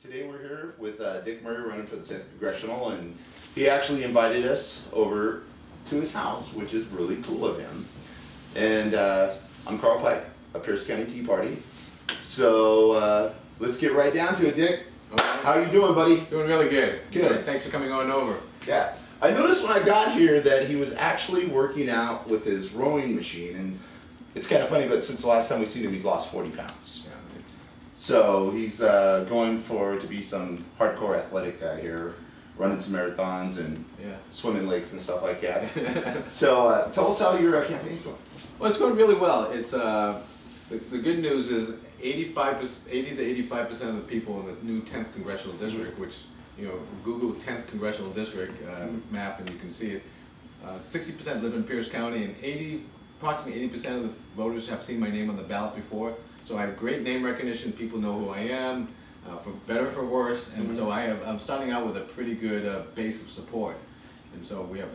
Today we're here with Dick Muri running for the 10th Congressional, and he actually invited us over to his house, which is really cool of him. And I'm Carl Pike of Pierce County Tea Party. So let's get right down to it, Dick. Okay. How are you doing, buddy? Doing really good. Good. Thanks for coming on over. Yeah. I noticed when I got here that he was actually working out with his rowing machine, and it's kind of funny, but since the last time we've seen him, he's lost 40 pounds. Yeah. So he's going to be some hardcore athletic guy here, running some marathons and swimming lakes and stuff like that. So tell us how your campaign's going. Well, it's going really well. It's the good news is 80 to 85% of the people in the new 10th Congressional District, which, you know, Google 10th Congressional District map and you can see it. 60% live in Pierce County, and approximately 80% of the voters have seen my name on the ballot before. So I have great name recognition. People know who I am, for better or for worse, and so I'm starting out with a pretty good base of support. And so we have,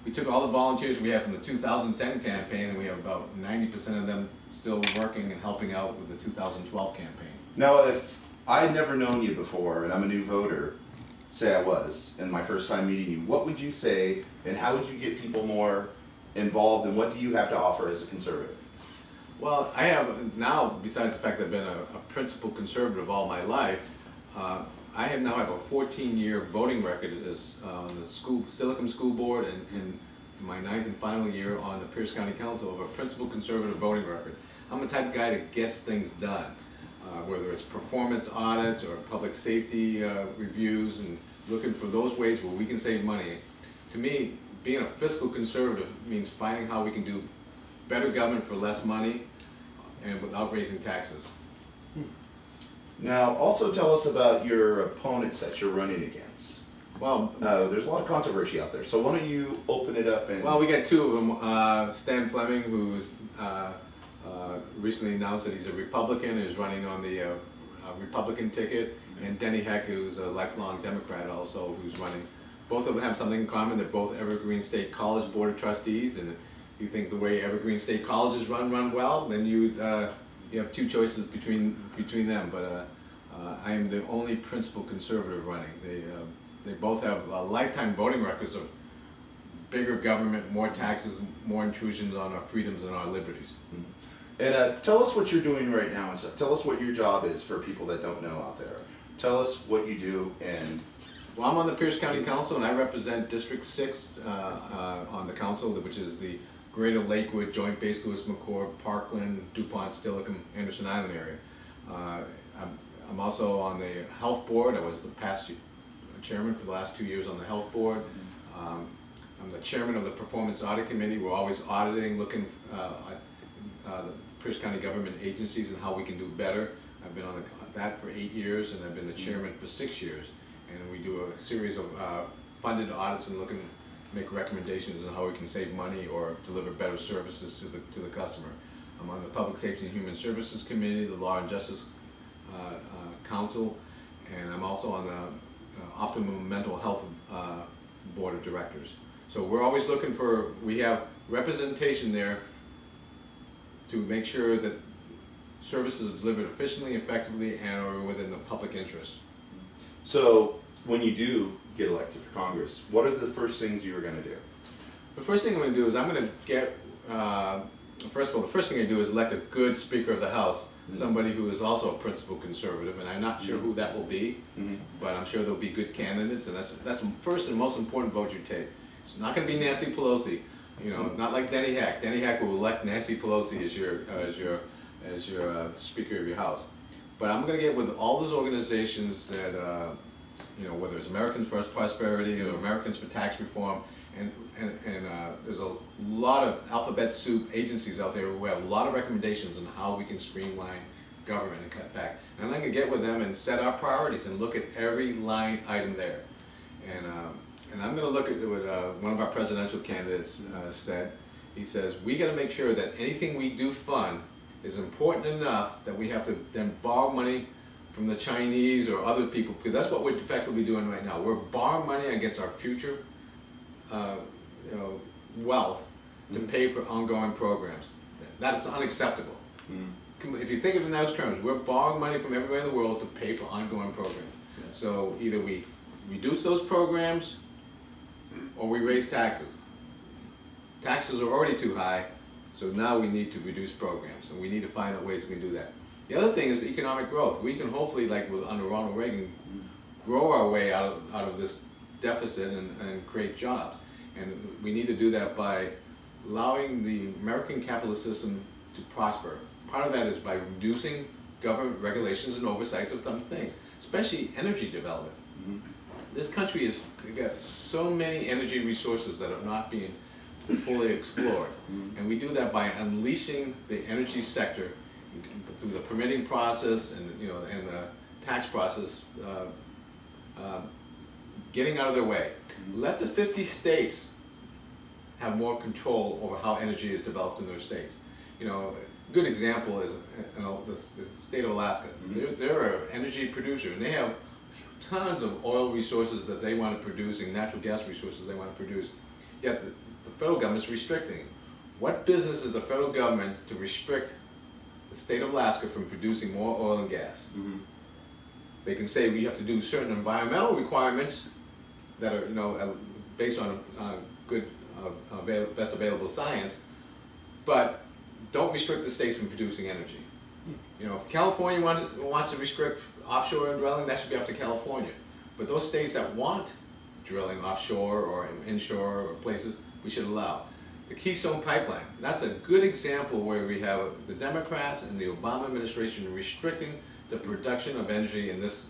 we took all the volunteers we had from the 2010 campaign, and we have about 90% of them still working and helping out with the 2012 campaign. Now, if I'd never known you before and I'm a new voter, say I was, and my first time meeting you, what would you say, and how would you get people more involved, and what do you have to offer as a conservative? Well, I have now, besides the fact that I've been a principled conservative all my life, I now have a 14-year voting record as on the Steilacoom School Board, and in my 9th and final year on the Pierce County Council, of a principled conservative voting record. I'm the type of guy that gets things done, whether it's performance audits or public safety reviews, and looking for those ways where we can save money. To me, being a fiscal conservative means finding how we can do better government for less money and without raising taxes. Now, also tell us about your opponents that you're running against. Well, there's a lot of controversy out there, so why don't you open it up and... Well, we got two of them. Stan Fleming, who's recently announced that he's a Republican, who's running on the Republican ticket, and Denny Heck, who's a lifelong Democrat also, who's running. Both of them have something in common. They're both Evergreen State College Board of Trustees, and you think the way Evergreen State colleges run well, then you have two choices between them. But I am the only principled conservative running. They both have lifetime voting records of bigger government, more taxes, more intrusions on our freedoms and our liberties. And tell us what you're doing right now and stuff. Tell us what your job is for people that don't know out there. Tell us what you do. And well, I'm on the Pierce County Council, and I represent District 6 on the council, which is the Greater Lakewood, Joint Base Lewis McChord, Parkland, DuPont, Steilacoom, Anderson Island area. I'm also on the Health Board. I was the past chairman for the last 2 years on the Health Board. I'm the chairman of the Performance Audit Committee. We're always auditing, looking at the Pierce County government agencies and how we can do better. I've been on that for 8 years, and I've been the chairman for 6 years. And we do a series of funded audits and make recommendations on how we can save money or deliver better services to the customer. I'm on the Public Safety and Human Services Committee, the Law and Justice Council, and I'm also on the Optimum Mental Health Board of Directors. So we're always looking for, we have representation there to make sure that services are delivered efficiently, effectively, and are within the public interest. so when you do get elected for Congress, what are the first things you're going to do? The first thing I'm going to do is I'm going to get, first of all, the first thing I do is elect a good Speaker of the House, somebody who is also a principled conservative, and I'm not sure who that will be, but I'm sure there'll be good candidates, and that's the first and most important vote you take. It's not going to be Nancy Pelosi, not like Denny Heck. Denny Heck will elect Nancy Pelosi as your Speaker of your House. But I'm going to get with all those organizations that, whether it's Americans for Prosperity or Americans for Tax Reform, and there's a lot of alphabet soup agencies out there who have a lot of recommendations on how we can streamline government and cut back. And I'm going to get with them and set our priorities and look at every line item there. And I'm going to look at what one of our presidential candidates said. He says, we got to make sure that anything we do fund is important enough that we have to then borrow money from the Chinese or other people, because that's what we're effectively doing right now. We're borrowing money against our future wealth to pay for ongoing programs. That is unacceptable. if you think of it in those terms, we're borrowing money from everywhere in the world to pay for ongoing programs. Yeah. So either we reduce those programs or we raise taxes. Taxes are already too high, so now we need to reduce programs, and we need to find out ways we can do that. The other thing is economic growth. We can hopefully, like under Ronald Reagan, grow our way out of this deficit and create jobs. And we need to do that by allowing the American capitalist system to prosper. Part of that is by reducing government regulations and oversights of some things, especially energy development. Mm-hmm. This country has got so many energy resources that are not being fully explored. Mm-hmm. And we do that by unleashing the energy sector through the permitting process and the tax process, getting out of their way. Mm-hmm. Let the 50 states have more control over how energy is developed in their states. A good example is the state of Alaska. Mm-hmm. They're an energy producer, and they have tons of oil resources that they want to produce and natural gas resources they want to produce. Yet the federal government is restricting it. What business is the federal government to restrict the state of Alaska from producing more oil and gas? Mm-hmm. They can say we have to do certain environmental requirements that are based on good best available science, but don't restrict the states from producing energy. If California wants to restrict offshore drilling, that should be up to California. But those states that want drilling offshore or inshore or places, we should allow. The Keystone Pipeline, that's a good example where we have the Democrats and the Obama administration restricting the production of energy in this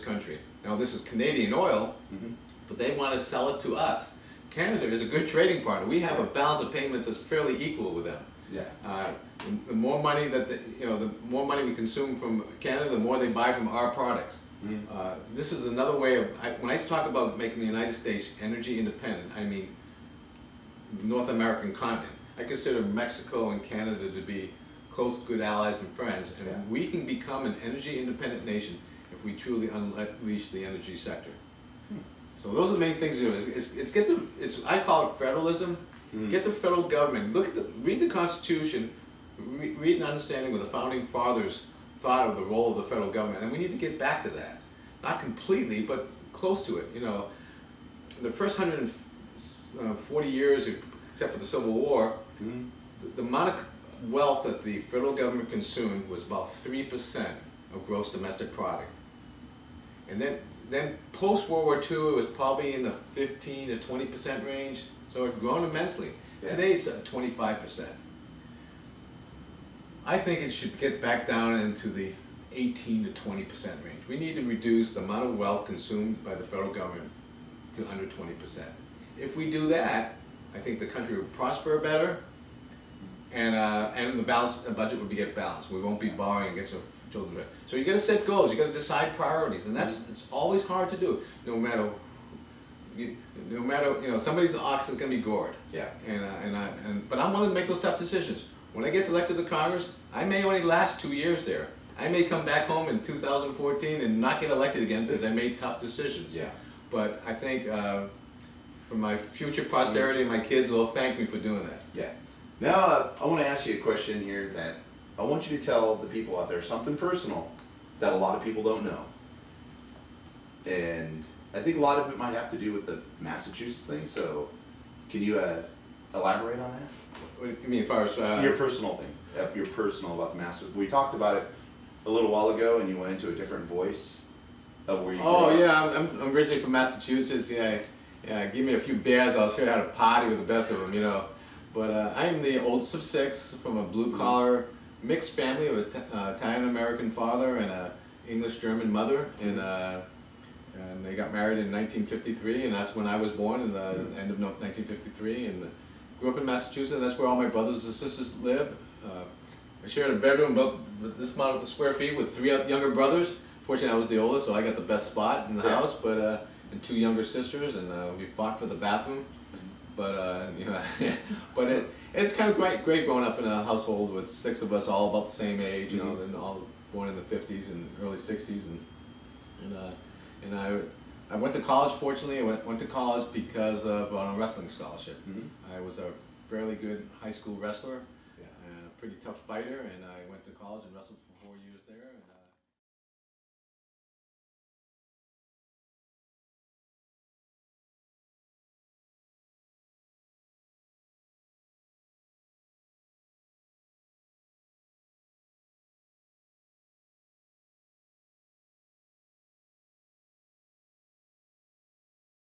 country. Now this is Canadian oil, mm-hmm. but they want to sell it to us. Canada is a good trading partner. We have a balance of payments that's fairly equal with them. Yeah. The more money the more money we consume from Canada, the more they buy from our products. Mm-hmm. This is another way of, when I talk about making the United States energy independent, I mean North American continent. I consider Mexico and Canada to be close, good allies and friends, and we can become an energy independent nation if we truly unleash the energy sector. So those are the main things to do. I call it federalism. Get the federal government. Read the Constitution. Read an understanding what the founding fathers thought of the role of the federal government, and we need to get back to that. Not completely, but close to it. The first 140 years, except for the Civil War, the amount of wealth that the federal government consumed was about 3% of gross domestic product. And then post-World War II, it was probably in the 15 to 20% range, so it had grown immensely. Yeah. Today it's at 25%. I think it should get back down into the 18 to 20% range. We need to reduce the amount of wealth consumed by the federal government to under 20%. If we do that, I think the country would prosper better, and the budget would get balanced. We won't be borrowing against our children. So you got to set goals. You got to decide priorities, and it's always hard to do. No matter somebody's ox is going to be gored. Yeah. But I'm willing to make those tough decisions. When I get elected to Congress, I may only last 2 years there. I may come back home in 2014 and not get elected again because I made tough decisions. Yeah. But I think for my future posterity and my kids, they'll thank me for doing that. Yeah. Now I want to ask you a question here that I want you to tell the people out there something personal that a lot of people don't know. And I think a lot of it might have to do with the Massachusetts thing, so can you elaborate on that? What do you mean as far as... your personal thing, your personal about the Massachusetts. We talked about it a little while ago and you went into a different voice of where you grew up. Yeah, I'm originally from Massachusetts. Yeah, give me a few beers, I'll show you how to party with the best of them, But I am the oldest of 6 from a blue-collar mixed family of an Italian-American father and an English-German mother. And they got married in 1953, and that's when I was born, in the end of 1953. And grew up in Massachusetts, and that's where all my brothers and sisters live. I shared a bedroom about this amount of square feet with 3 younger brothers. Fortunately, I was the oldest, so I got the best spot in the house. But and 2 younger sisters, and we fought for the bathroom. But but it's kind of great growing up in a household with 6 of us, all about the same age, and all born in the 50s and early 60s, and I went to college. Fortunately, I went to college because of on a wrestling scholarship. I was a fairly good high school wrestler. pretty tough fighter, and I went to college and wrestled for